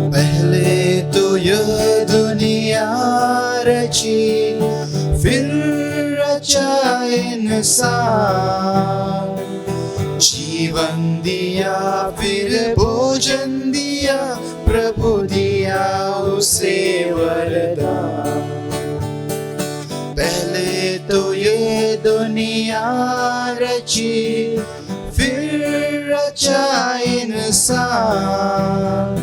पहले तो यह दुनिया रची, फिर रचा इंसान। जीवन दिया फिर भोजन दिया, प्रभु दिया उसे वरदान। पहले तो ये दुनिया रची, फिर रचा इंसान।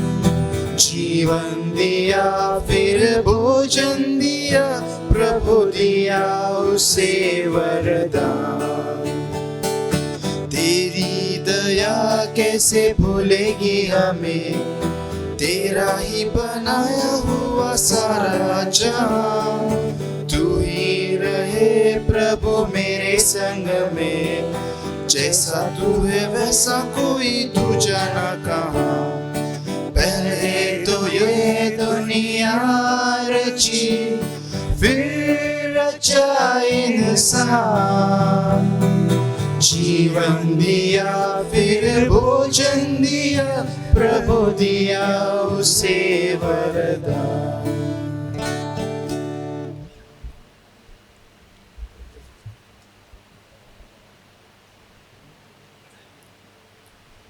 जीवन दिया फिर भोजन दिया, प्रभु दिया उसे वरदान। तेरी दया कैसे भूलेगी हमें, तेरा ही बनाया हुआ सारा जहां। तू ही रहे प्रभु मेरे संग में, जैसा तू है वैसा कोई दूजा न कहाँ। पहले तो ये दुनिया रची, फिर रचा इंसान। जीवन दिया फिर भोजन दिया, प्रभु दिया उसे वरदान।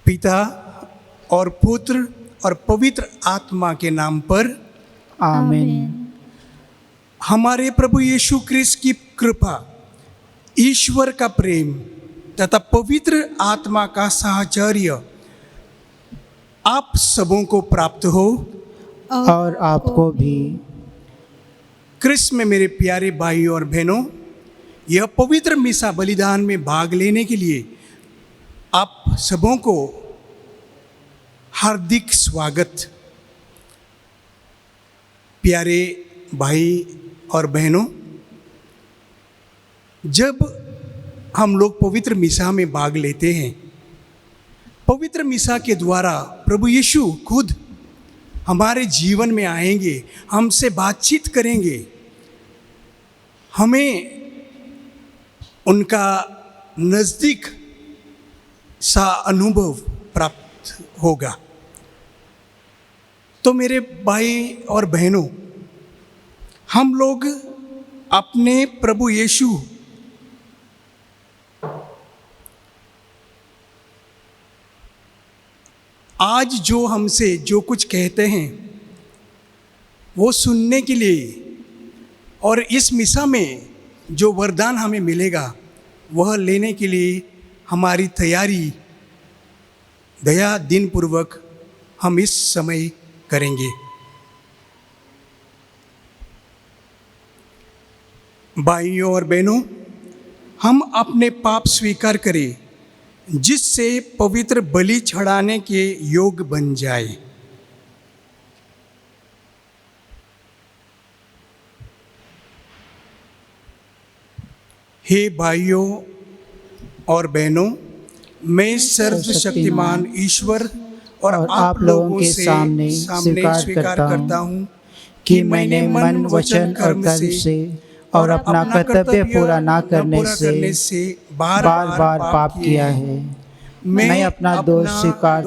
पिता और पुत्र और पवित्र आत्मा के नाम पर आमीन। हमारे प्रभु यीशु क्रिस्त की कृपा, ईश्वर का प्रेम तथा पवित्र आत्मा का साहचर्य आप सबों को प्राप्त हो और आपको भी। क्रिस्त में मेरे प्यारे भाइयों और बहनों, यह पवित्र मिसा बलिदान में भाग लेने के लिए आप सबों को हार्दिक स्वागत। प्यारे भाई और बहनों, जब हम लोग पवित्र मिसा में भाग लेते हैं, पवित्र मिसा के द्वारा प्रभु यीशु खुद हमारे जीवन में आएंगे, हमसे बातचीत करेंगे, हमें उनका नज़दीक सा अनुभव प्राप्त होगा। तो मेरे भाई और बहनों, हम लोग अपने प्रभु यीशु आज जो हमसे जो कुछ कहते हैं वो सुनने के लिए और इस मिसा में जो वरदान हमें मिलेगा वह लेने के लिए हमारी तैयारी दया दिन पूर्वक हम इस समय करेंगे। भाइयों और बहनों, हम अपने पाप स्वीकार करें जिससे पवित्र बलि चढ़ाने के योग्य बन जाए। हे भाइयों और बहनों, मैं सर्वशक्तिमान ईश्वर और आप लोगों के सामने स्वीकार करता हूँ कि मैंने मन, वचन और कर्म से और अपना कर्तव्य पूरा ना करने से बार बार पाप किया है। मैं अपना दोष स्वीकार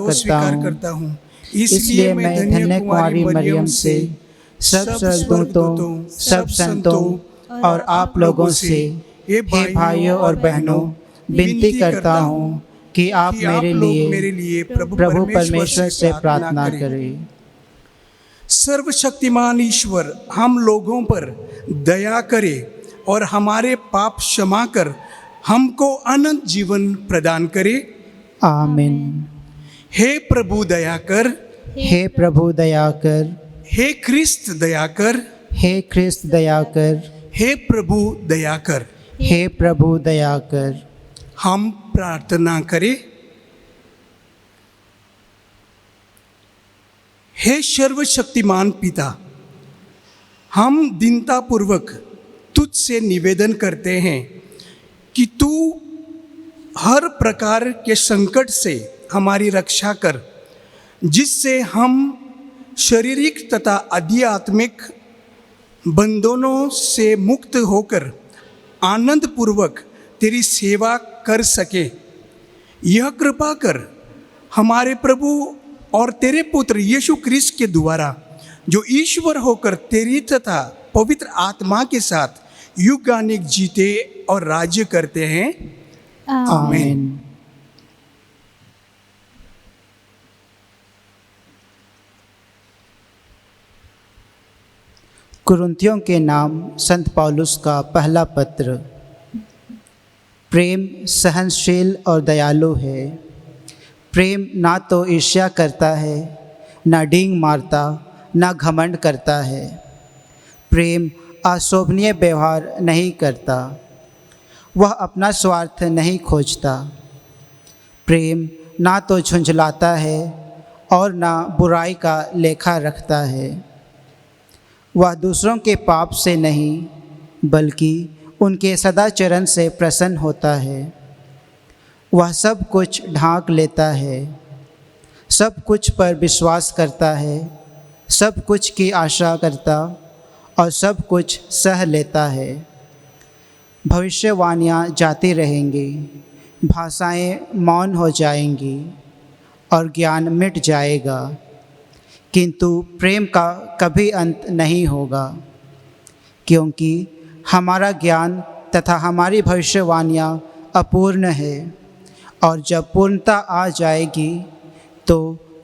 करता हूँ। इसलिए मैं धन्य कुंवारी मरियम से, सब स्वर्गदूतों, सब संतों और आप लोगों से, हे भाइयों और बहनों, विनती करता हूँ कि आप मेरे लिए प्रभु परमेश्वर से प्रार्थना करें। सर्वशक्तिमान ईश्वर हम लोगों पर दया करे और हमारे पाप क्षमा कर हमको अनंत जीवन प्रदान करे। आमीन। हे प्रभु दया कर, हे प्रभु दया कर, हे ख्रिस्त दया कर, हे ख्रिस्त दया कर, हे प्रभु दया कर, हे प्रभु दया कर। हम प्रार्थना करें। हे सर्वशक्तिमान पिता, हम दीनतापूर्वक तुझसे निवेदन करते हैं कि तू हर प्रकार के संकट से हमारी रक्षा कर, जिससे हम शारीरिक तथा आध्यात्मिक बंधनों से मुक्त होकर आनंद पूर्वक तेरी सेवा कर सके। यह कृपा कर हमारे प्रभु और तेरे पुत्र यीशु क्रिस्त के द्वारा, जो ईश्वर होकर तेरी तथा पवित्र आत्मा के साथ युगानिक जीते और राज्य करते हैं। आमीन। कुरिन्थियों के नाम संत पौलुस का पहला पत्र। प्रेम सहनशील और दयालु है। प्रेम ना तो ईर्ष्या करता है, ना डींग मारता, ना घमंड करता है। प्रेम अशोभनीय व्यवहार नहीं करता, वह अपना स्वार्थ नहीं खोजता। प्रेम ना तो झुंझलाता है और ना बुराई का लेखा रखता है। वह दूसरों के पाप से नहीं बल्कि उनके सदाचरण से प्रसन्न होता है। वह सब कुछ ढांक लेता है, सब कुछ पर विश्वास करता है, सब कुछ की आशा करता और सब कुछ सह लेता है। भविष्यवाणियाँ जाती रहेंगी, भाषाएं मौन हो जाएंगी और ज्ञान मिट जाएगा, किंतु प्रेम का कभी अंत नहीं होगा। क्योंकि हमारा ज्ञान तथा हमारी भविष्यवाणियाँ अपूर्ण है, और जब पूर्णता आ जाएगी तो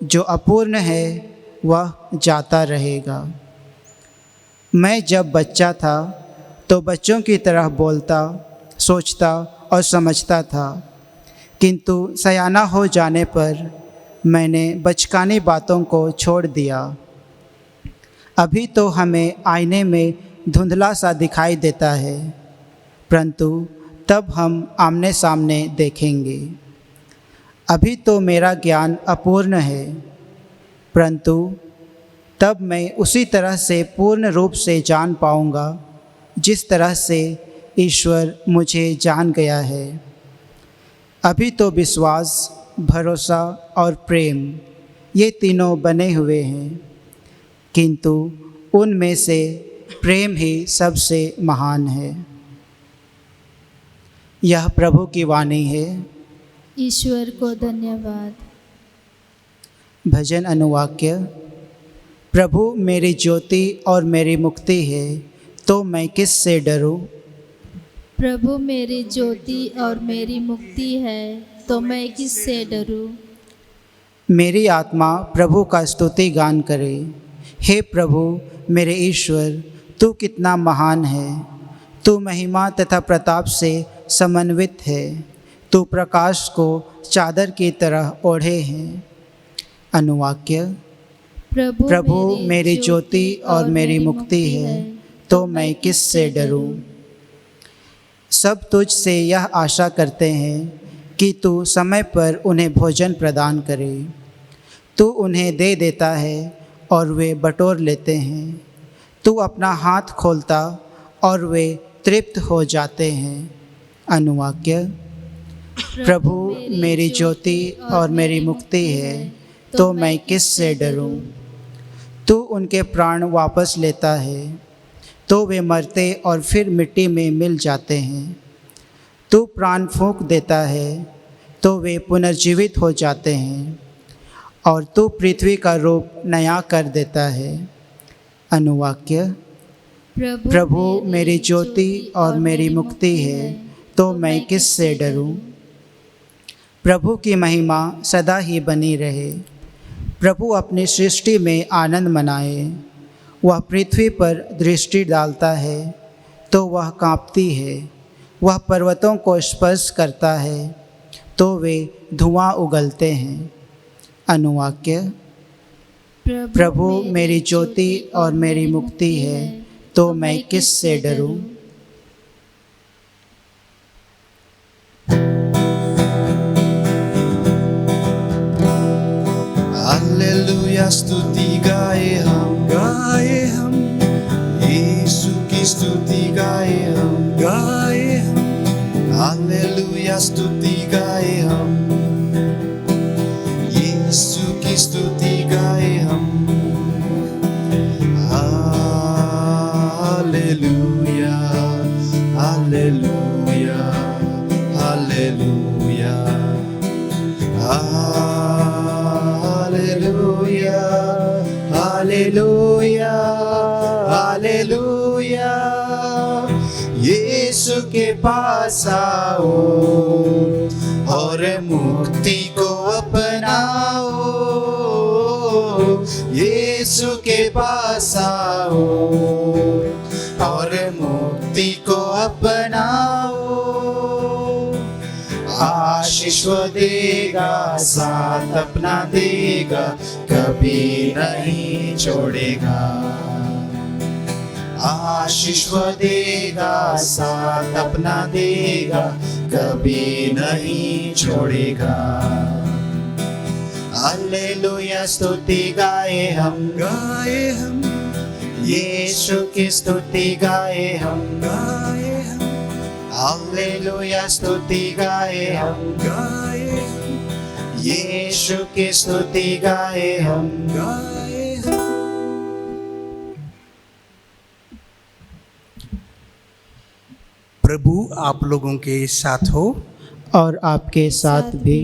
जो अपूर्ण है वह जाता रहेगा। मैं जब बच्चा था तो बच्चों की तरह बोलता, सोचता और समझता था, किंतु सयाना हो जाने पर मैंने बचकानी बातों को छोड़ दिया। अभी तो हमें आईने में धुंधला सा दिखाई देता है, परंतु तब हम आमने सामने देखेंगे। अभी तो मेरा ज्ञान अपूर्ण है, परंतु तब मैं उसी तरह से पूर्ण रूप से जान पाऊंगा जिस तरह से ईश्वर मुझे जान गया है। अभी तो विश्वास, भरोसा और प्रेम ये तीनों बने हुए हैं, किंतु उनमें से प्रेम ही सबसे महान है। यह प्रभु की वाणी है। ईश्वर को धन्यवाद। भजन अनुवाक्य। प्रभु मेरी ज्योति और मेरी मुक्ति है, तो मैं किस से डरूं। प्रभु मेरी ज्योति और मेरी मुक्ति है, तो मैं किससे डरूं। मेरी आत्मा प्रभु का स्तुति गान करे। हे प्रभु मेरे ईश्वर, तू कितना महान है। तू महिमा तथा प्रताप से समन्वित है। तू प्रकाश को चादर की तरह ओढ़े है। अनुवाक्य। प्रभु मेरी ज्योति और मेरी मुक्ति है, तो मैं किस से डरूं। सब तुझ से यह आशा करते हैं कि तू समय पर उन्हें भोजन प्रदान करे। तू उन्हें दे देता है और वे बटोर लेते हैं। तू अपना हाथ खोलता और वे तृप्त हो जाते हैं। अनुवाक्य। प्रभु मेरी ज्योति और मेरी मुक्ति है, तो मैं किस से डरूं। तू उनके प्राण वापस लेता है, तो वे मरते और फिर मिट्टी में मिल जाते हैं। तू प्राण फूंक देता है, तो वे पुनर्जीवित हो जाते हैं, और तू पृथ्वी का रूप नया कर देता है। अनुवाक्य। प्रभु मेरी ज्योति और मेरी मुक्ति है, तो मैं किस से डरूं। प्रभु की महिमा सदा ही बनी रहे। प्रभु अपनी सृष्टि में आनंद मनाए। वह पृथ्वी पर दृष्टि डालता है तो वह कांपती है। वह पर्वतों को स्पर्श करता है तो वे धुआं उगलते हैं। अनुवाक्य। प्रभु मेरी ज्योति और मेरी मुक्ति है, तो मैं किस से डरूं। हालेलुया स्तुति गाए हम, यीशु की स्तुति गाए हम। हालेलुया स्तुति गाए हम, यीशु की स्तुति गाए हम। Hallelujah, hallelujah, hallelujah, hallelujah hallelujah hallelujah. Yeshu के पास आओ और मुक्ति को अपनाओ। यीशु के पास आओ और मुक्ति को अपनाओ। आशीष वो देगा, साथ अपना देगा, कभी नहीं छोड़ेगा। आशीष वो देगा, साथ अपना देगा, कभी नहीं छोड़ेगा। हालेलुया स्तुति गाए हम यीशु की स्तुति गाए हम हालेलुया स्तुति गाए हम यीशु की स्तुति गाए हम। प्रभु आप लोगों के साथ हो और आपके साथ भी।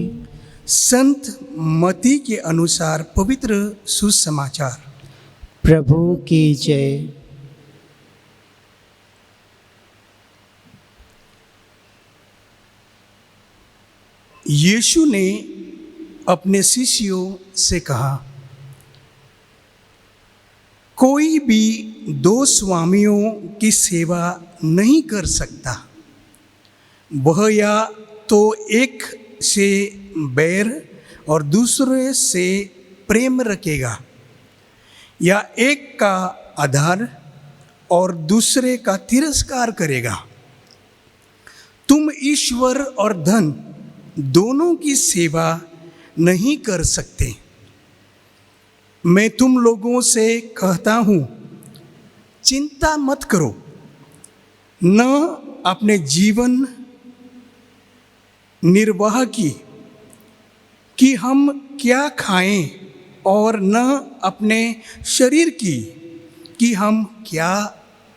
संत मत्ती के अनुसार पवित्र सुसमाचार। प्रभु की जय। यीशु ने अपने शिष्यों से कहा, कोई भी दो स्वामियों की सेवा नहीं कर सकता। वह या तो एक से बैर और दूसरे से प्रेम रखेगा, या एक का आदर और दूसरे का तिरस्कार करेगा। तुम ईश्वर और धन दोनों की सेवा नहीं कर सकते। मैं तुम लोगों से कहता हूँ, चिंता मत करो, न अपने जीवन निर्वाह की कि हम क्या खाएं, और न अपने शरीर की कि हम क्या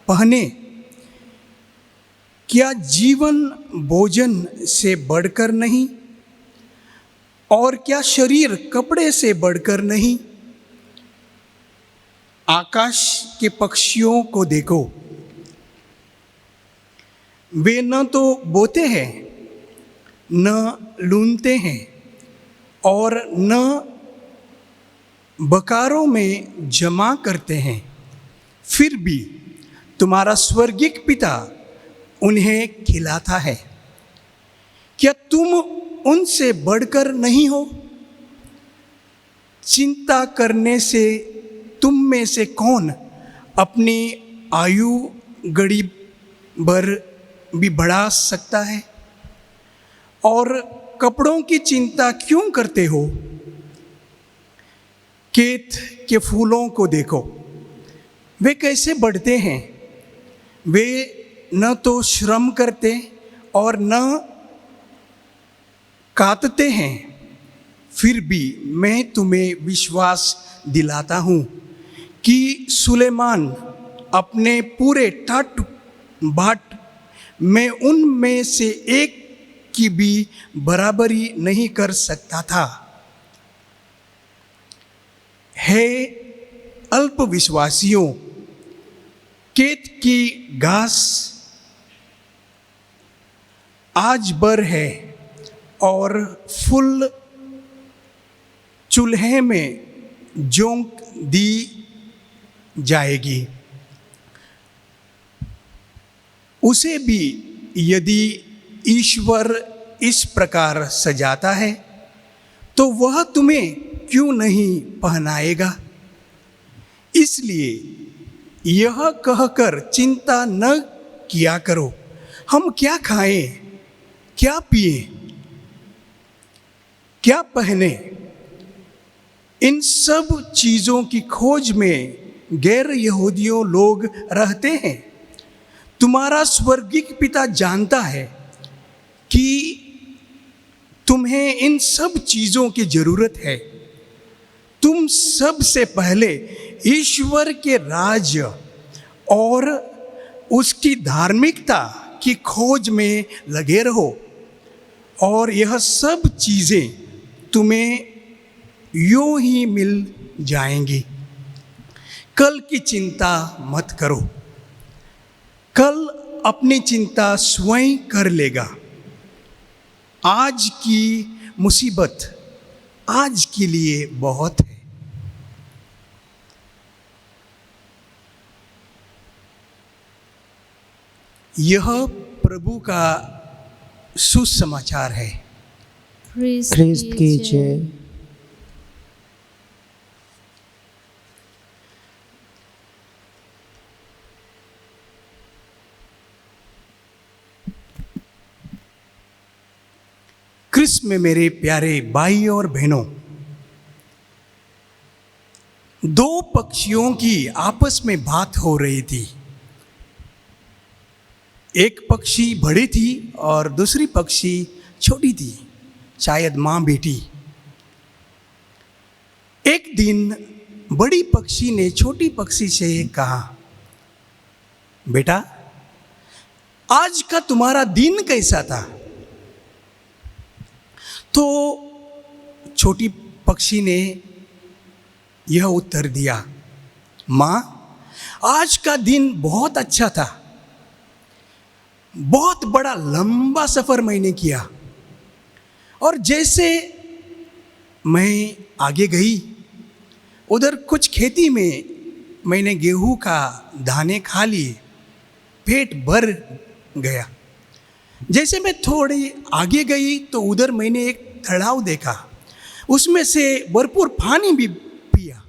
पहने। क्या जीवन भोजन से बढ़कर नहीं, और क्या शरीर कपड़े से बढ़कर नहीं। आकाश के पक्षियों को देखो, वे न तो बोते हैं, न लूनते हैं, और न बकारों में जमा करते हैं, फिर भी तुम्हारा स्वर्गीय पिता उन्हें खिलाता है। क्या तुम उनसे बढ़कर नहीं हो? चिंता करने से तुम में से कौन अपनी आयु घड़ी भर भी बढ़ा सकता है? और कपड़ों की चिंता क्यों करते हो? खेत के फूलों को देखो, वे कैसे बढ़ते हैं। वे न तो श्रम करते और न काटते हैं, फिर भी मैं तुम्हें विश्वास दिलाता हूँ कि सुलेमान अपने पूरे ठाट बाट में उनमें से एक की भी बराबरी नहीं कर सकता था। हे अल्पविश्वासियों, खेत की घास आज भर है और फूल चूल्हे में झोंक दी जाएगी, उसे भी यदि ईश्वर इस प्रकार सजाता है तो वह तुम्हें क्यों नहीं पहनाएगा। इसलिए यह कहकर चिंता न किया करो, हम क्या खाएं, क्या पिएं, क्या पहने। इन सब चीज़ों की खोज में गैर यहूदियों लोग रहते हैं। तुम्हारा स्वर्गीय पिता जानता है कि तुम्हें इन सब चीज़ों की ज़रूरत है। तुम सबसे पहले ईश्वर के राज्य और उसकी धार्मिकता की खोज में लगे रहो, और यह सब चीज़ें तुम्हें यूं ही मिल जाएंगी। कल की चिंता मत करो, कल अपनी चिंता स्वयं कर लेगा। आज की मुसीबत आज के लिए बहुत है। यह प्रभु का सुसमाचार है। ख्रिस्त की जय। क्रिस्त में मेरे प्यारे भाई और बहनों, दो पक्षियों की आपस में बात हो रही थी। एक पक्षी बड़ी थी और दूसरी पक्षी छोटी थी, शायद मां बेटी। एक दिन बड़ी पक्षी ने छोटी पक्षी से कहा, बेटा आज का तुम्हारा दिन कैसा था? तो छोटी पक्षी ने यह उत्तर दिया, मां आज का दिन बहुत अच्छा था। बहुत बड़ा लंबा सफर मैंने किया और जैसे मैं आगे गई उधर कुछ खेती में मैंने गेहूं का दाने खा लिए, पेट भर गया। जैसे मैं थोड़ी आगे गई तो उधर मैंने एक तालाब देखा, उसमें से भरपूर पानी भी पिया।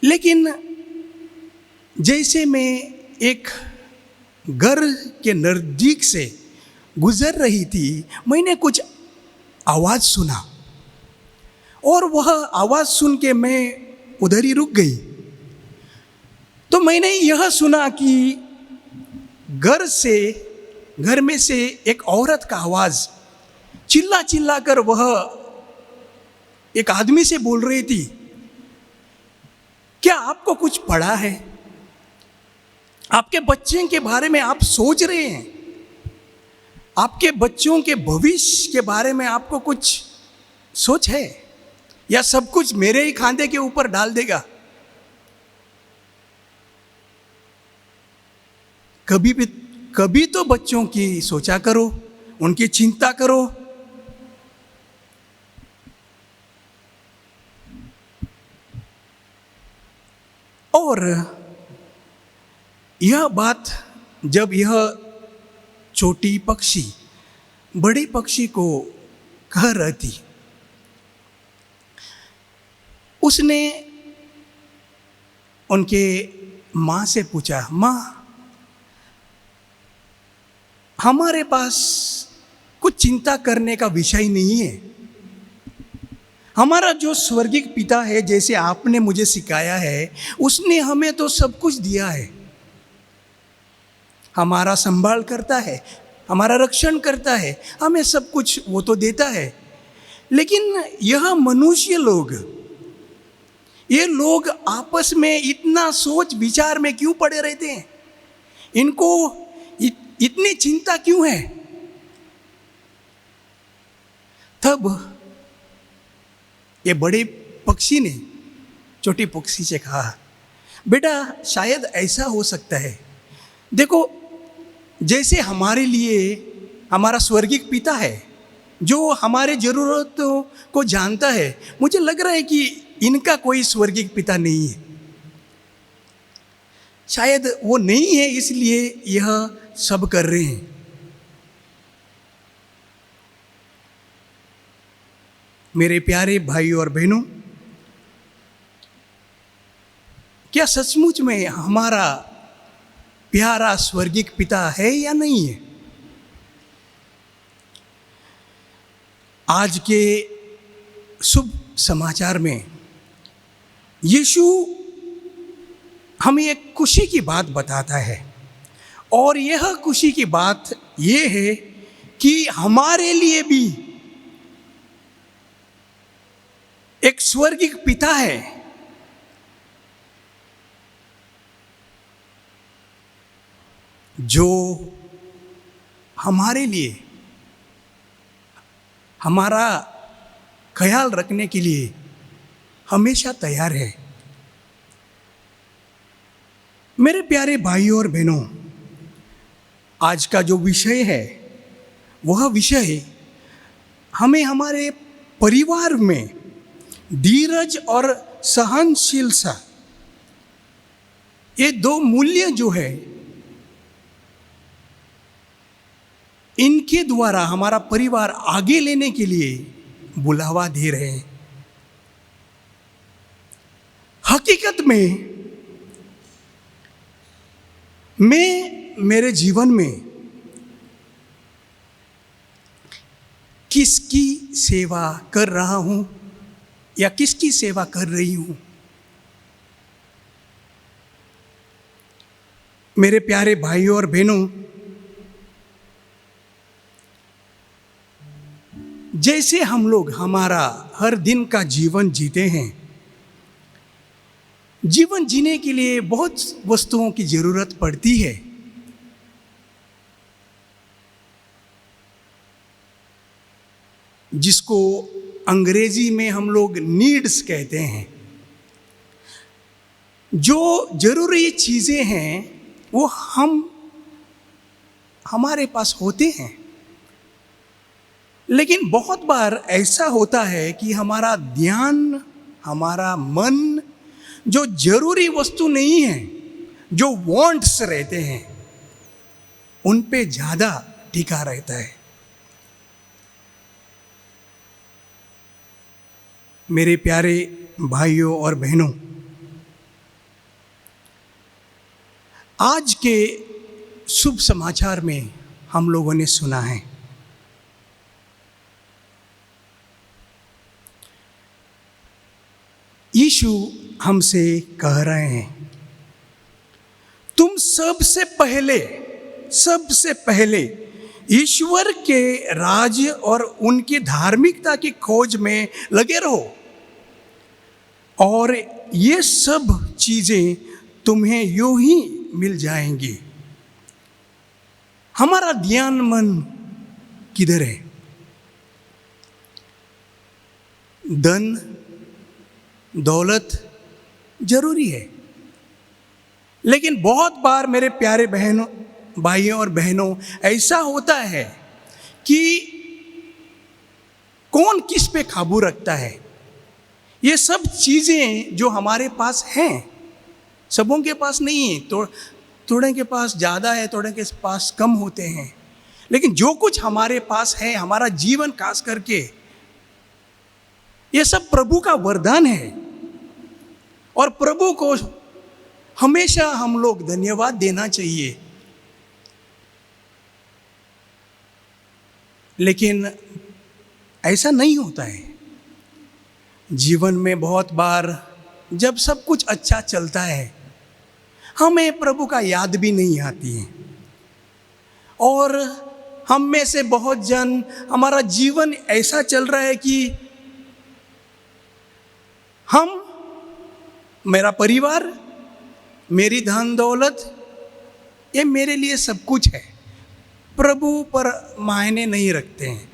लेकिन जैसे मैं एक घर के नज़दीक से गुजर रही थी, मैंने कुछ आवाज़ सुना और वह आवाज़ सुन के मैं उधर ही रुक गई। तो मैंने यह सुना कि घर में से एक औरत का आवाज़ चिल्ला चिल्ला कर वह एक आदमी से बोल रही थी, क्या आपको कुछ पड़ा है? आपके बच्चे के बारे में आप सोच रहे हैं? आपके बच्चों के भविष्य के बारे में आपको कुछ सोच है, या सब कुछ मेरे ही खांधे के ऊपर डाल देगा? कभी तो बच्चों की सोचा करो, उनकी चिंता करो। और यह बात जब यह छोटी पक्षी बड़ी पक्षी को कह रही थी, उसने उनके माँ से पूछा, माँ हमारे पास कुछ चिंता करने का विषय नहीं है। हमारा जो स्वर्गीय पिता है, जैसे आपने मुझे सिखाया है, उसने हमें तो सब कुछ दिया है। हमारा संभाल करता है, हमारा रक्षण करता है, हमें सब कुछ वो तो देता है। लेकिन यह मनुष्य लोग, ये लोग आपस में इतना सोच विचार में क्यों पड़े रहते हैं? इनको इतनी चिंता क्यों है? तब ये बड़े पक्षी ने छोटी पक्षी से कहा, बेटा शायद ऐसा हो सकता है, देखो जैसे हमारे लिए हमारा स्वर्गीय पिता है जो हमारे ज़रूरतों को जानता है, मुझे लग रहा है कि इनका कोई स्वर्गीय पिता नहीं है। शायद वो नहीं है, इसलिए यह सब कर रहे हैं। मेरे प्यारे भाई और बहनों, क्या सचमुच में हमारा प्यारा स्वर्गीय पिता है या नहीं है? आज के शुभ समाचार में यीशु हमें एक खुशी की बात बताता है, और यह खुशी की बात यह है कि हमारे लिए भी एक स्वर्गीय पिता है जो हमारे लिए हमारा ख्याल रखने के लिए हमेशा तैयार है। मेरे प्यारे भाइयों और बहनों, आज का जो विषय है वह विषय हमें हमारे परिवार में धीरज और सहनशीलता, ये दो मूल्य जो है, इनके द्वारा हमारा परिवार आगे लेने के लिए बुलावा दे रहे हैं। हकीकत में मैं मेरे जीवन में किसकी सेवा कर रहा हूं या किसकी सेवा कर रही हूं? मेरे प्यारे भाइयों और बहनों, जैसे हम लोग हमारा हर दिन का जीवन जीते हैं, जीवन जीने के लिए बहुत वस्तुओं की जरूरत पड़ती है। जिसको अंग्रेजी में हम लोग नीड्स कहते हैं। जो जरूरी चीजें हैं वो हमारे पास होते हैं, लेकिन बहुत बार ऐसा होता है कि हमारा ध्यान, हमारा मन जो जरूरी वस्तु नहीं है, जो वांट्स रहते हैं, उन पे ज़्यादा टिका रहता है। मेरे प्यारे भाइयों और बहनों, आज के शुभ समाचार में हम लोगों ने सुना है यीशु हमसे कह रहे हैं, तुम सबसे पहले ईश्वर के राज्य और उनकी धार्मिकता की खोज में लगे रहो और ये सब चीजें तुम्हें यूं ही मिल जाएंगी। हमारा ध्यान मन किधर है? धन दौलत जरूरी है, लेकिन बहुत बार मेरे प्यारे बहनों, भाइयों और बहनों, ऐसा होता है कि कौन किस पे काबू रखता है। ये सब चीजें जो हमारे पास हैं, सबों के पास नहीं है, थोड़े के पास ज़्यादा है, थोड़े के पास कम होते हैं, लेकिन जो कुछ हमारे पास है, हमारा जीवन खास करके, ये सब प्रभु का वरदान है और प्रभु को हमेशा हम लोग धन्यवाद देना चाहिए। लेकिन ऐसा नहीं होता है। जीवन में बहुत बार जब सब कुछ अच्छा चलता है, हमें प्रभु का याद भी नहीं आती है और हम में से बहुत जन, हमारा जीवन ऐसा चल रहा है कि हम, मेरा परिवार, मेरी धन दौलत, ये मेरे लिए सब कुछ है, प्रभु पर मायने नहीं रखते हैं।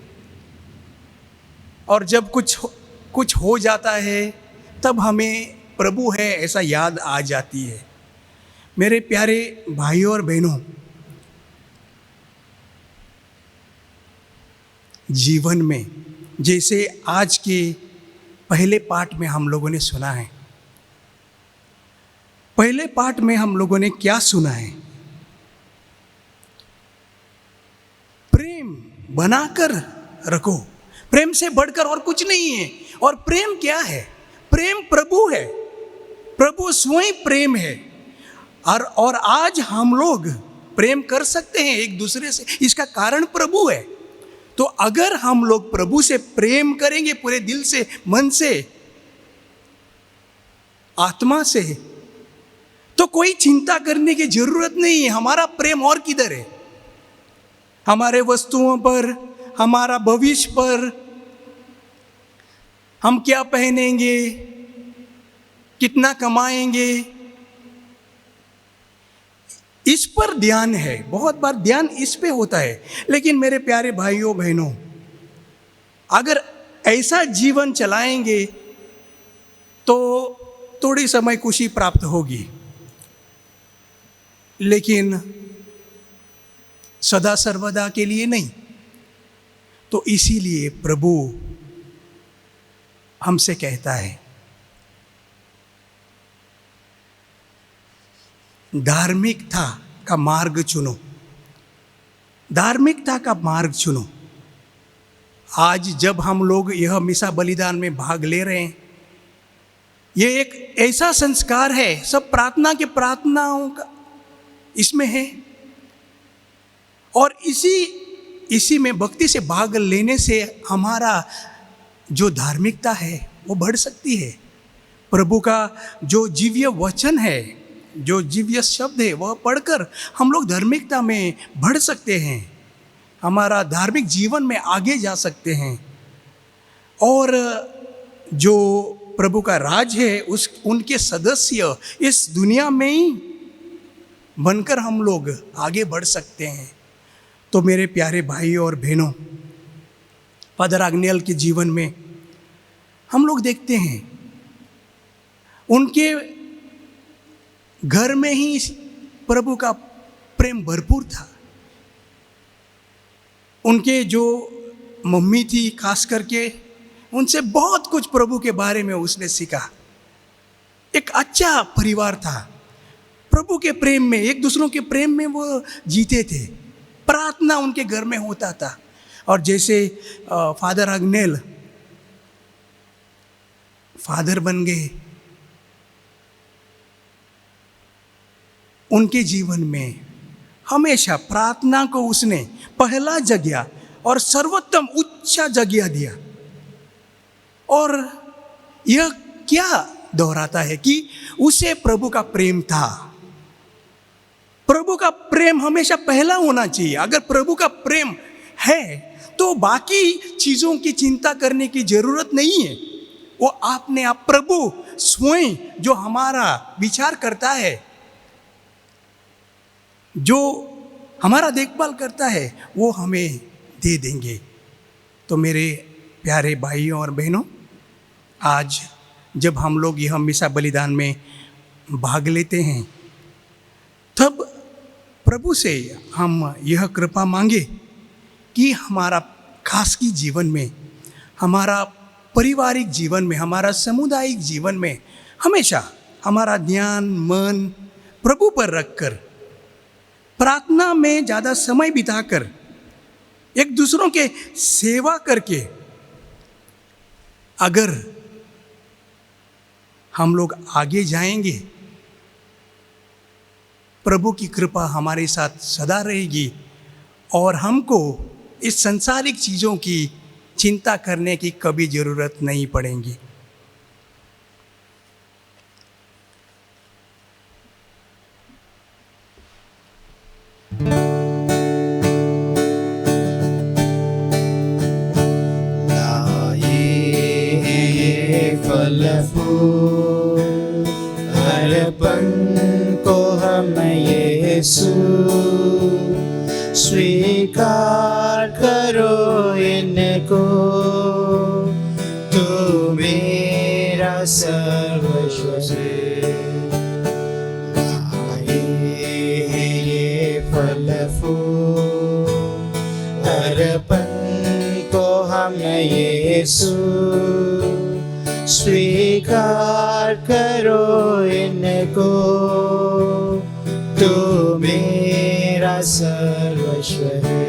और जब कुछ हो जाता है तब हमें प्रभु है ऐसा याद आ जाती है। मेरे प्यारे भाइयों और बहनों, जीवन में जैसे आज के पहले पाठ में हम लोगों ने सुना है, पहले पाठ में हम लोगों ने क्या सुना है? प्रेम बनाकर रखो, प्रेम से बढ़कर और कुछ नहीं है। और प्रेम क्या है? प्रेम प्रभु है, प्रभु स्वयं प्रेम है। और आज हम लोग प्रेम कर सकते हैं एक दूसरे से, इसका कारण प्रभु है। तो अगर हम लोग प्रभु से प्रेम करेंगे पूरे दिल से, मन से, आत्मा से, तो कोई चिंता करने की जरूरत नहीं है हमारा प्रेम और किधर है। हमारे वस्तुओं पर, हमारा भविष्य पर, हम क्या पहनेंगे, कितना कमाएंगे, इस पर ध्यान है। बहुत बार ध्यान इस पे होता है। लेकिन मेरे प्यारे भाइयों बहनों, अगर ऐसा जीवन चलाएंगे तो थोड़ी समय खुशी प्राप्त होगी, लेकिन सदा सर्वदा के लिए नहीं। तो इसीलिए प्रभु हमसे कहता है, धार्मिकता का मार्ग चुनो, धार्मिकता का मार्ग चुनो। आज जब हम लोग यह मिसा बलिदान में भाग ले रहे हैं, ये एक ऐसा संस्कार है, सब प्रार्थनाओं का इसमें है, और इसी में भक्ति से भाग लेने से हमारा जो धार्मिकता है वो बढ़ सकती है। प्रभु का जो जीव्य वचन है, जो जीव्य शब्द है, वह पढ़कर हम लोग धार्मिकता में बढ़ सकते हैं, हमारा धार्मिक जीवन में आगे जा सकते हैं, और जो प्रभु का राज है उनके सदस्य इस दुनिया में ही बनकर हम लोग आगे बढ़ सकते हैं। तो मेरे प्यारे भाई और बहनों, फादर आग्नेल के जीवन में हम लोग देखते हैं, उनके घर में ही प्रभु का प्रेम भरपूर था। उनके जो मम्मी थी, खास करके उनसे बहुत कुछ प्रभु के बारे में उसने सीखा। एक अच्छा परिवार था, प्रभु के प्रेम में, एक दूसरों के प्रेम में वो जीते थे, प्रार्थना उनके घर में होता था। और जैसे फादर आग्नेल फादर बन गए, उनके जीवन में हमेशा प्रार्थना को उसने पहला जगह और सर्वोत्तम उच्च जगह दिया। और यह क्या दोहराता है कि उसे प्रभु का प्रेम था। प्रभु का प्रेम हमेशा पहला होना चाहिए। अगर प्रभु का प्रेम है तो बाकी चीज़ों की चिंता करने की जरूरत नहीं है। वो आपने आप प्रभु स्वयं जो हमारा विचार करता है, जो हमारा देखभाल करता है, वो हमें दे देंगे। तो मेरे प्यारे भाइयों और बहनों, आज जब हम लोग यह मिसा बलिदान में भाग लेते हैं, तब प्रभु से हम यह कृपा मांगे कि हमारा खासगी जीवन में, हमारा पारिवारिक जीवन में, हमारा सामुदायिक जीवन में हमेशा हमारा ध्यान मन प्रभु पर रखकर, प्रार्थना में ज़्यादा समय बिताकर, एक दूसरों के सेवा करके, अगर हम लोग आगे जाएंगे, प्रभु की कृपा हमारे साथ सदा रहेगी और हमको इस सांसारिक चीज़ों की चिंता करने की कभी ज़रूरत नहीं पड़ेगी। फल फूल अर्पण को हम यीशु, स्वीकार करो इनको, तू मेरा सर्वस्व है। ये फल फूल अर्पण को हम यीशु, स्वीकार करो इनको, तू मेरा सर्वस्व है।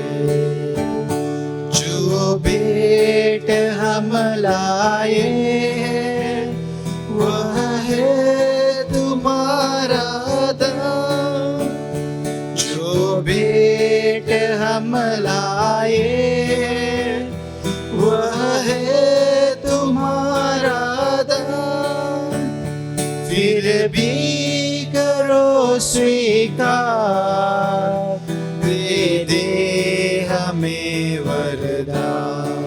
जो भेंट हम लाए वह है तुम्हारा दान, जो भेंट हम लाए वह है तुम्हारा दान, फिर भी करो स्वीकार, दे दे हमें वरदान।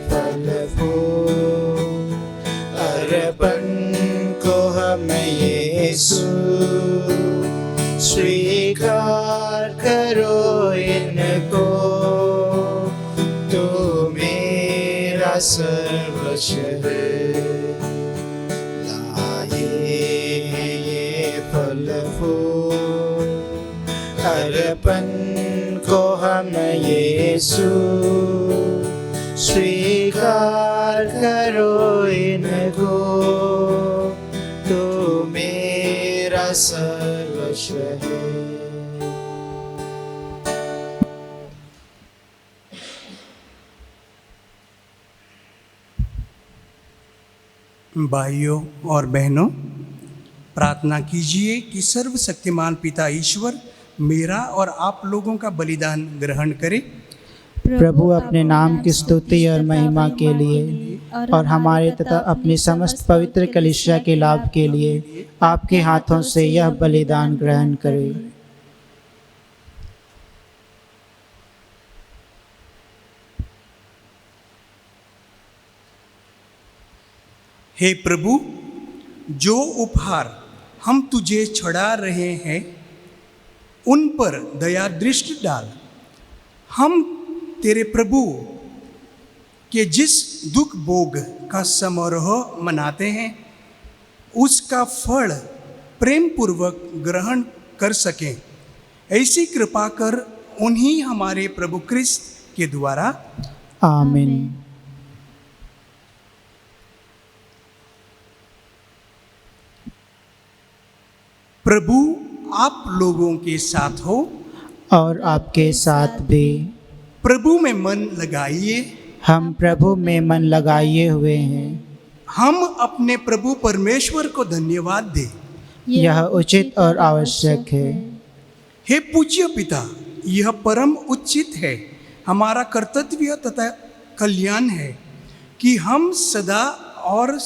फल फूल अर्पण को हम यीशु, स्वीकार करो इनको, सर्वस्व है। लाए ये फल फूल अर्पण को हम यीशु, स्वीकार करो इनको, तू मेरा सर्वस्व है। भाइयों और बहनों, प्रार्थना कीजिए कि सर्वशक्तिमान पिता ईश्वर मेरा और आप लोगों का बलिदान ग्रहण करे। प्रभु अपने नाम की स्तुति और महिमा के लिए और हमारे तथा अपनी समस्त पवित्र कलीसिया के लाभ के लिए आपके हाथों से यह बलिदान ग्रहण करे। हे प्रभु, जो उपहार हम तुझे चढ़ा रहे हैं उन पर दया दृष्टि डाल। हम तेरे प्रभु के जिस दुख भोग का समारोह मनाते हैं उसका फल प्रेम पूर्वक ग्रहण कर सकें, ऐसी कृपा कर उन्हीं हमारे प्रभु क्रिस्त के द्वारा। आमीन। प्रभु आप लोगों के साथ हो और आपके साथ भी। प्रभु में मन लगाइए। हम प्रभु में मन लगाए हुए हैं। हम अपने प्रभु परमेश्वर को धन्यवाद दें। यह उचित और आवश्यक है। हे पूज्य पिता, यह परम उचित है, हमारा कर्तव्य तथा कल्याण है कि हम सदा और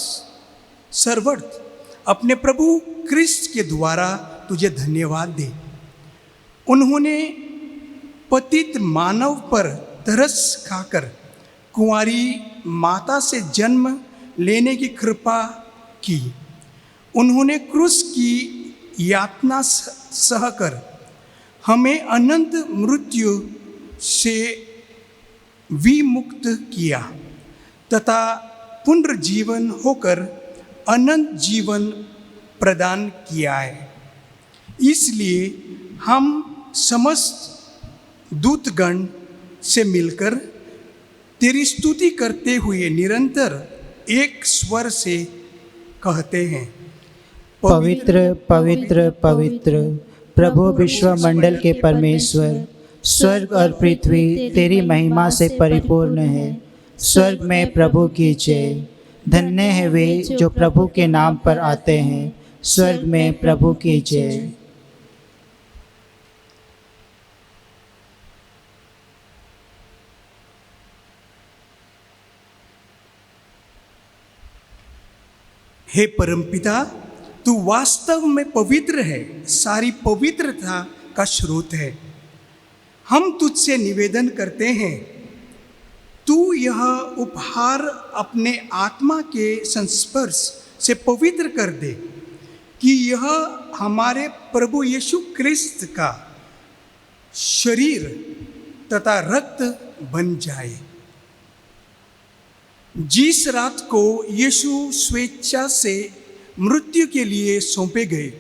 सर्वत्र अपने प्रभु क्रिस्त के द्वारा तुझे धन्यवाद दें। उन्होंने पतित मानव पर तरस खाकर कुंवारी माता से जन्म लेने की कृपा की। उन्होंने क्रूस की यातना सहकर हमें अनंत मृत्यु से विमुक्त किया तथा पुनर्जीवन होकर अनंत जीवन प्रदान किया है। इसलिए हम समस्त दूतगण से मिलकर तेरी स्तुति करते हुए निरंतर एक स्वर से कहते हैं, पवित्र पवित्र पवित्र प्रभु विश्वमंडल के परमेश्वर, स्वर्ग और पृथ्वी तेरी महिमा से परिपूर्ण है। स्वर्ग में प्रभु की जय। धन्य है वे जो प्रभु के नाम पर आते हैं। स्वर्ग में प्रभु की जय। हे परमपिता, तू वास्तव में पवित्र है, सारी पवित्रता का स्रोत है। हम तुझसे निवेदन करते हैं, तू यह उपहार अपने आत्मा के संस्पर्श से पवित्र कर दे कि यह हमारे प्रभु यीशु क्रिस्त का शरीर तथा रक्त बन जाए। जिस रात को यीशु स्वेच्छा से मृत्यु के लिए सौंपे गए,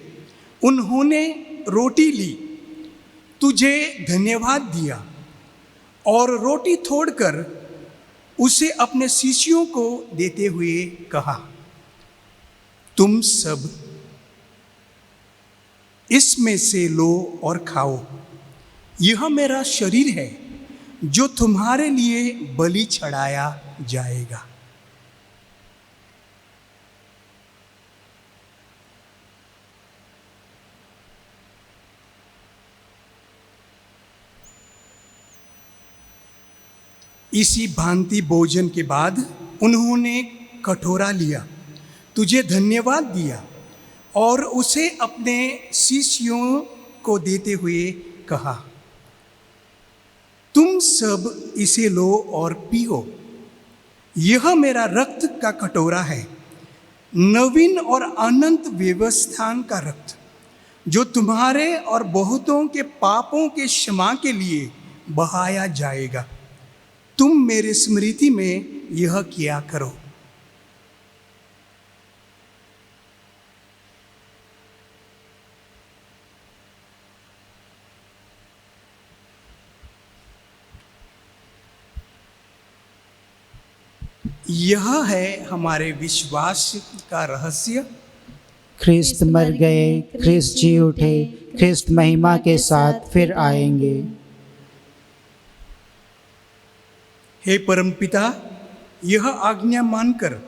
उन्होंने रोटी ली, तुझे धन्यवाद दिया और रोटी तोड़कर उसे अपने शिष्यों को देते हुए कहा, तुम सब इसमें से लो और खाओ। यह मेरा शरीर है जो तुम्हारे लिए बलि चढ़ाया जाएगा। इसी भांति भोजन के बाद उन्होंने कटोरा लिया, तुझे धन्यवाद दिया और उसे अपने शिष्यों को देते हुए कहा, तुम सब इसे लो और पियो। यह मेरा रक्त का कटोरा है, नवीन और अनंत व्यवस्थान का रक्त, जो तुम्हारे और बहुतों के पापों के क्षमा के लिए बहाया जाएगा। तुम मेरे स्मृति में यह किया करो। यह है हमारे विश्वास का रहस्य। ख्रिस्त मर गए, ख्रिस्त जी उठे, ख्रिस्त महिमा के साथ फिर आएंगे। हे परमपिता, यह आज्ञा मानकर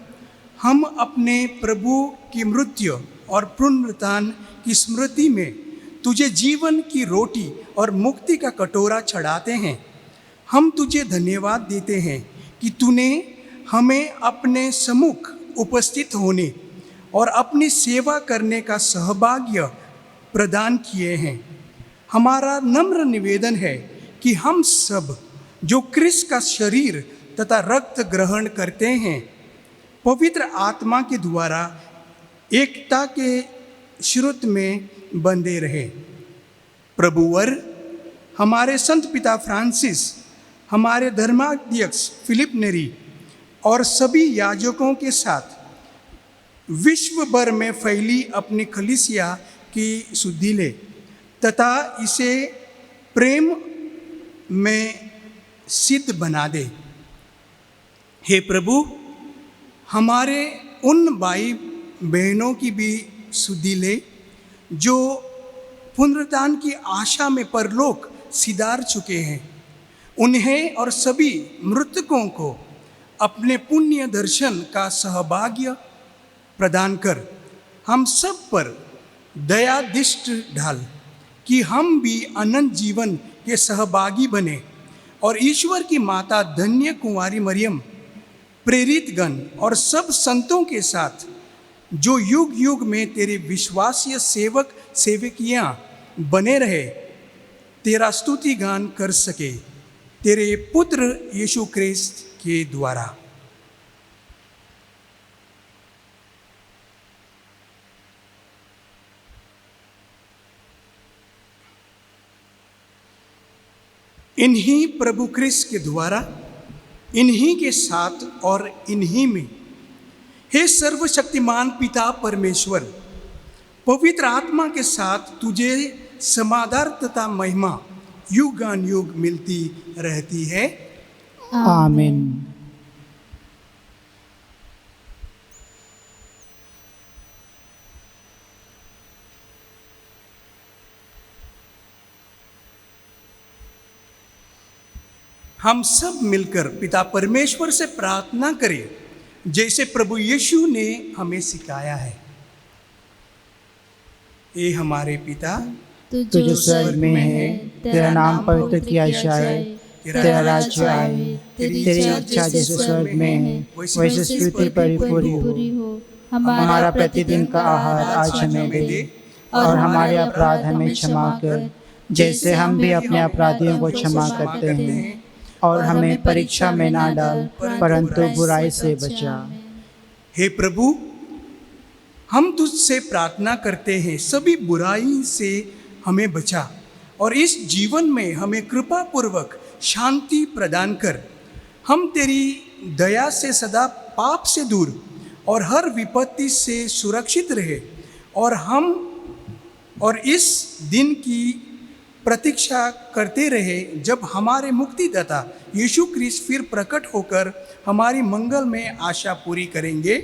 हम अपने प्रभु की मृत्यु और पुनरुत्थान की स्मृति में तुझे जीवन की रोटी और मुक्ति का कटोरा चढ़ाते हैं। हम तुझे धन्यवाद देते हैं कि तूने हमें अपने सम्मुख उपस्थित होने और अपनी सेवा करने का सौभाग्य प्रदान किए हैं। हमारा नम्र निवेदन है कि हम सब जो क्रिस्त का शरीर तथा रक्त ग्रहण करते हैं, पवित्र आत्मा के द्वारा एकता के श्रुत में बंधे रहे। प्रभुवर हमारे संत पिता फ्रांसिस, हमारे धर्माध्यक्ष फिलिप नेरी और सभी याजकों के साथ विश्व भर में फैली अपनी कलीसिया की शुद्धि ले तथा इसे प्रेम में सिद्ध बना दे। हे प्रभु, हमारे उन भाई बहनों की भी शुद्धि ले जो पुनरुत्थान की आशा में परलोक सिधार चुके हैं। उन्हें और सभी मृतकों को अपने पुण्य दर्शन का सौभाग्य प्रदान कर हम सब पर दया दृष्टि डाल कि हम भी अनंत जीवन के सहभागी बने और ईश्वर की माता धन्य कुंवारी मरियम, प्रेरित गण और सब संतों के साथ जो युग युग में तेरे विश्वासीय सेवक सेवकियां बने रहे, तेरा स्तुति गान कर सके, तेरे पुत्र यीशु क्रिस्त के द्वारा। इन्हीं प्रभु क्रिस्त के द्वारा, इन्हीं के साथ और इन्हीं में, हे सर्वशक्तिमान पिता परमेश्वर, पवित्र आत्मा के साथ तुझे समाधान तथा महिमा युगानुयुग मिलती रहती है। आमीन। हम सब मिलकर पिता परमेश्वर से प्रार्थना करें जैसे प्रभु यीशु ने हमें सिखाया है। हे हमारे पिता, तू जो स्वर्ग में है, तेरा नाम पवित्र किया जाए, तेरा राज्य आए, तेरी इच्छा जैसे स्वर्ग में है वैसे पृथ्वी पर पूरी हो। हमारा प्रतिदिन का आहार आज हमें दे और हमारे अपराध हमें क्षमा कर जैसे हम भी अपने अपराधियों को क्षमा करते हैं, और हमें परीक्षा में ना डाल परंतु बुराई से बचा। हे प्रभु, हम तुझसे प्रार्थना करते हैं सभी बुराई से हमें बचा और इस जीवन में हमें कृपा पूर्वक शांति प्रदान कर। हम तेरी दया से सदा पाप से दूर और हर विपत्ति से सुरक्षित रहे और इस दिन की प्रतीक्षा करते रहे जब हमारे मुक्तिदाता यीशु क्रिस्त फिर प्रकट होकर हमारी मंगल में आशा पूरी करेंगे।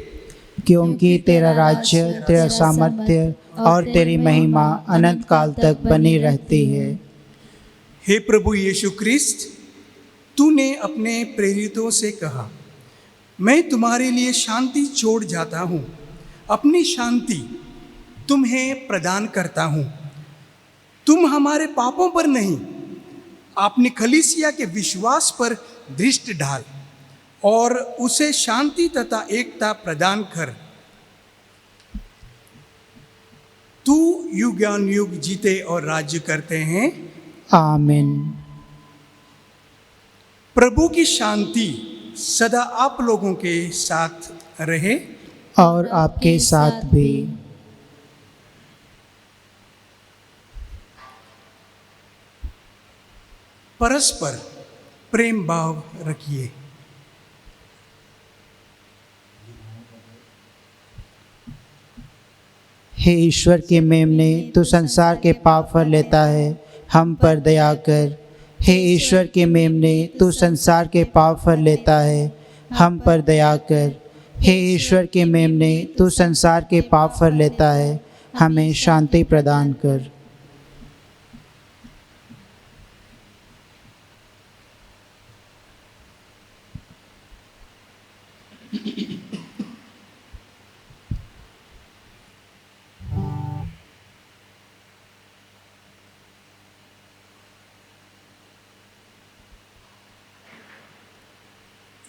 क्योंकि तेरा राज्य, तेरा सामर्थ्य और तेरी महिमा अनंत काल तक बनी रहती है। हे प्रभु यीशु क्रिस्त, तूने अपने प्रेरितों से कहा, मैं तुम्हारे लिए शांति छोड़ जाता हूँ, अपनी शांति तुम्हें प्रदान करता हूँ। तुम हमारे पापों पर नहीं, अपनी कलीसिया के विश्वास पर दृष्टि डाल और उसे शांति तथा एकता प्रदान कर। तू युगानुयुग जीते और राज्य करते हैं। आमीन। प्रभु की शांति सदा आप लोगों के साथ रहे और आपके साथ भी। परस्पर प्रेम भाव रखिए। हे ईश्वर के मेमने, तू संसार के पाप हर लेता है, हम पर दया कर। हे ईश्वर के मेमने, तू संसार के पाप हर लेता है, हम पर दया कर। हे ईश्वर के मेमने, तू संसार के पाप हर लेता है, हमें शांति प्रदान कर।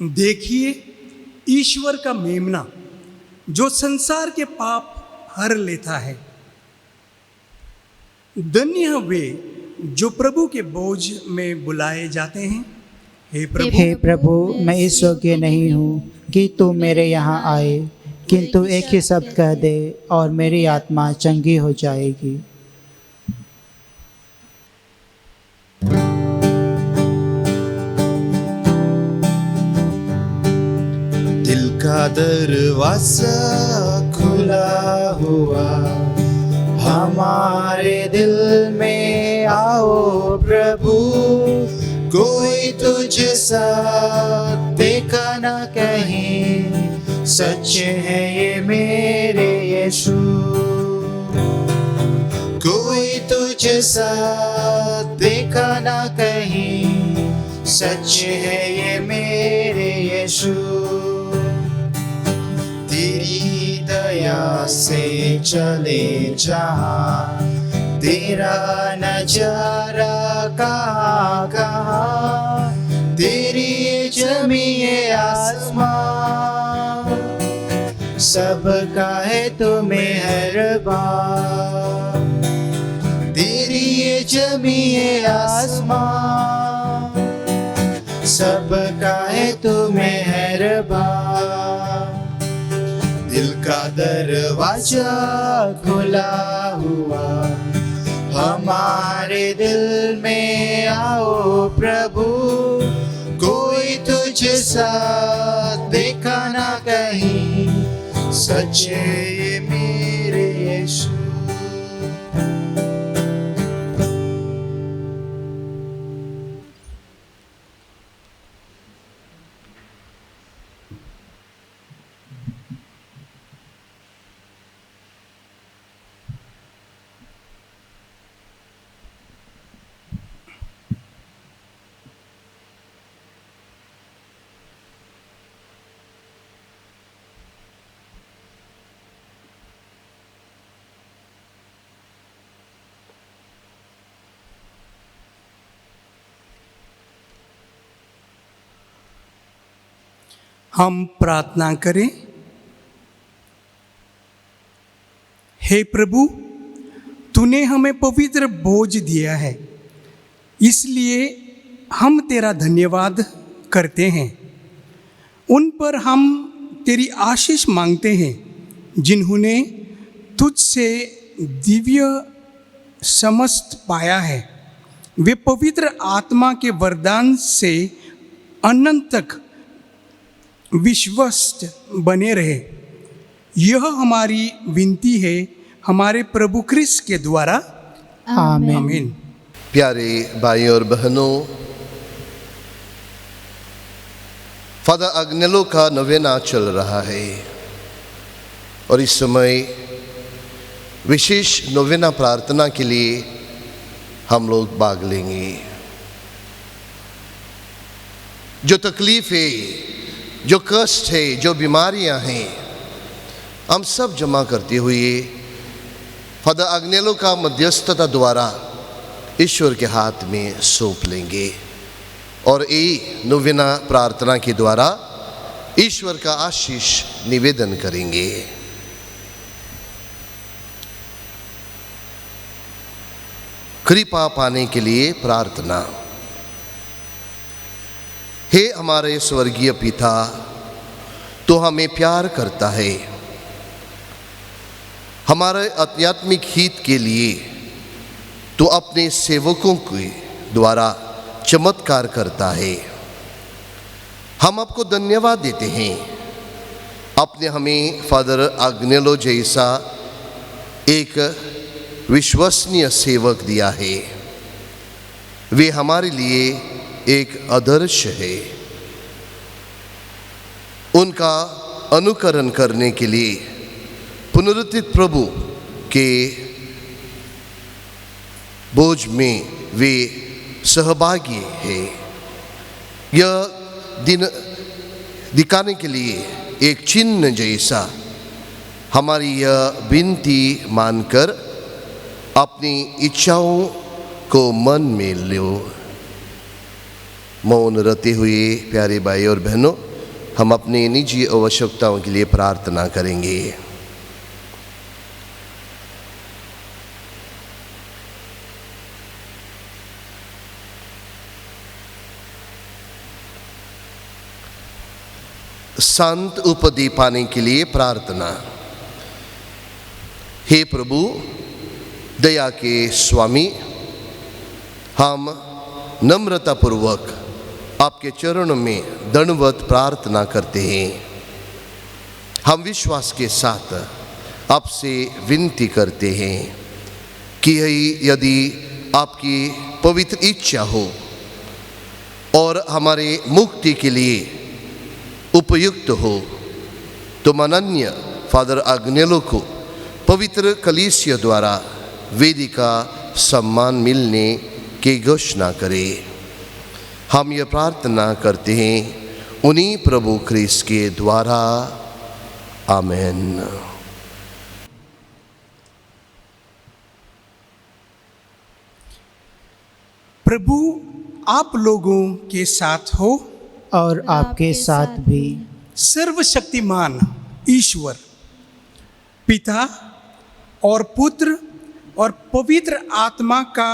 देखिए ईश्वर का मेमना जो संसार के पाप हर लेता है। धन्य वे जो प्रभु के बोझ में बुलाए जाते हैं। हे प्रभु, मैं इस योग्य नहीं हूँ कि तू मेरे यहाँ आए, किंतु एक ही शब्द कह दे और मेरी आत्मा चंगी हो जाएगी। दिल का दरवाजा खुला हुआ, हमारे दिल में आओ प्रभु। कोई तुझसा देखा न कहीं, सच है ये मेरे यीशु। कोई तुझसा देखा न कहीं, सच है ये मेरे यीशु। तेरी दया से चले जहाँ, तेरा नजारा कहाँ कहाँ। तेरी जमीए आसमां, सबका है तो मेहरबान। तेरी ये जमीए आसमां, सबका है तो मेहरबान। दिल का दरवाजा खुला हुआ, हमारे दिल में आओ प्रभु। कोई तुझसा देखा ना कहीं, सच है ये मेरे यीशु। हम प्रार्थना करें। हे प्रभु, तूने हमें पवित्र बोझ दिया है, इसलिए हम तेरा धन्यवाद करते हैं। उन पर हम तेरी आशीष मांगते हैं जिन्होंने तुझसे दिव्य समस्त पाया है। वे पवित्र आत्मा के वरदान से अनंत तक विश्वस्त बने रहे। यह हमारी विनती है हमारे प्रभु क्रिस्त के द्वारा, आमीन। आमीन। प्यारे भाइयों और बहनों, फादर अग्नेलो का नवेना चल रहा है और इस समय विशेष नवेना प्रार्थना के लिए हम लोग भाग लेंगे। जो तकलीफ है, जो कष्ट है, जो बीमारियां हैं, हम सब जमा करते हुए फादर अग्नेलो का मध्यस्थता द्वारा ईश्वर के हाथ में सौंप लेंगे और ये नोवेना प्रार्थना के द्वारा ईश्वर का आशीष निवेदन करेंगे। कृपा पाने के लिए प्रार्थना। हे हमारे स्वर्गीय पिता, तो हमें प्यार करता है, हमारे आध्यात्मिक हित के लिए तो अपने सेवकों के द्वारा चमत्कार करता है। हम आपको धन्यवाद देते हैं, आपने हमें फादर अग्नेलो जैसा एक विश्वसनीय सेवक दिया है। वे हमारे लिए एक आदर्श है। उनका अनुकरण करने के लिए पुनरुत्थित प्रभु के बोझ में वे सहभागी है। यह दिन दिखाने के लिए एक चिन्ह जैसा हमारी यह विनती मानकर अपनी इच्छाओं को मन में लो। मौन रहते हुए प्यारे भाई और बहनों, हम अपनी निजी आवश्यकताओं के लिए प्रार्थना करेंगे। संत उपदे पाने के लिए प्रार्थना। हे प्रभु दया के स्वामी, हम नम्रतापूर्वक आपके चरणों में दंडवत प्रार्थना करते हैं। हम विश्वास के साथ आपसे विनती करते हैं कि यदि आपकी पवित्र इच्छा हो और हमारे मुक्ति के लिए उपयुक्त हो, तो माननीय फादर अग्नेलो को पवित्र कलीसिया द्वारा वेदी का सम्मान मिलने की घोषणा करें। हम यह प्रार्थना करते हैं उन्हीं प्रभु क्रिस्त के द्वारा, आमेन। प्रभु आप लोगों के साथ हो और आपके साथ भी। सर्वशक्तिमान ईश्वर पिता और पुत्र और पवित्र आत्मा का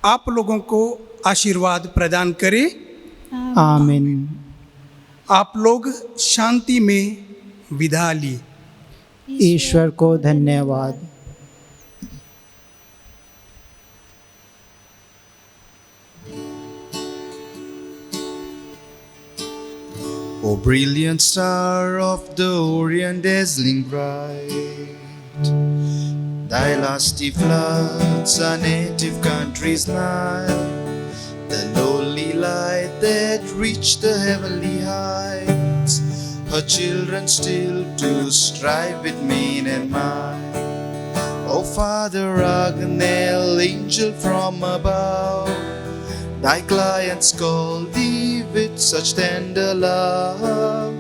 आप लोगों को आशीर्वाद प्रदान करे। आमीन। आप लोग शांति में विदा ली। ईश्वर को धन्यवाद। O brilliant star of the Orient, dazzling bright, thy lusty floods our native country's night, the lowly light that reached the heavenly heights, her children still to strive with mean and might. O Father Agnel, angel from above, thy clients call thee with such tender love.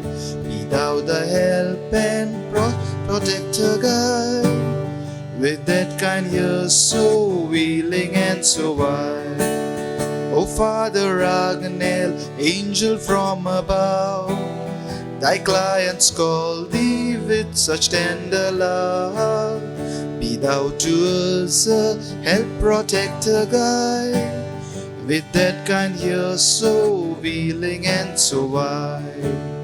Be thou the help and protector guide, with that kind ear so willing and so wide. O Father Agnel, angel from above, thy clients call thee with such tender love. Be thou to us a help, protector, guide, with that kind ear so willing and so wide.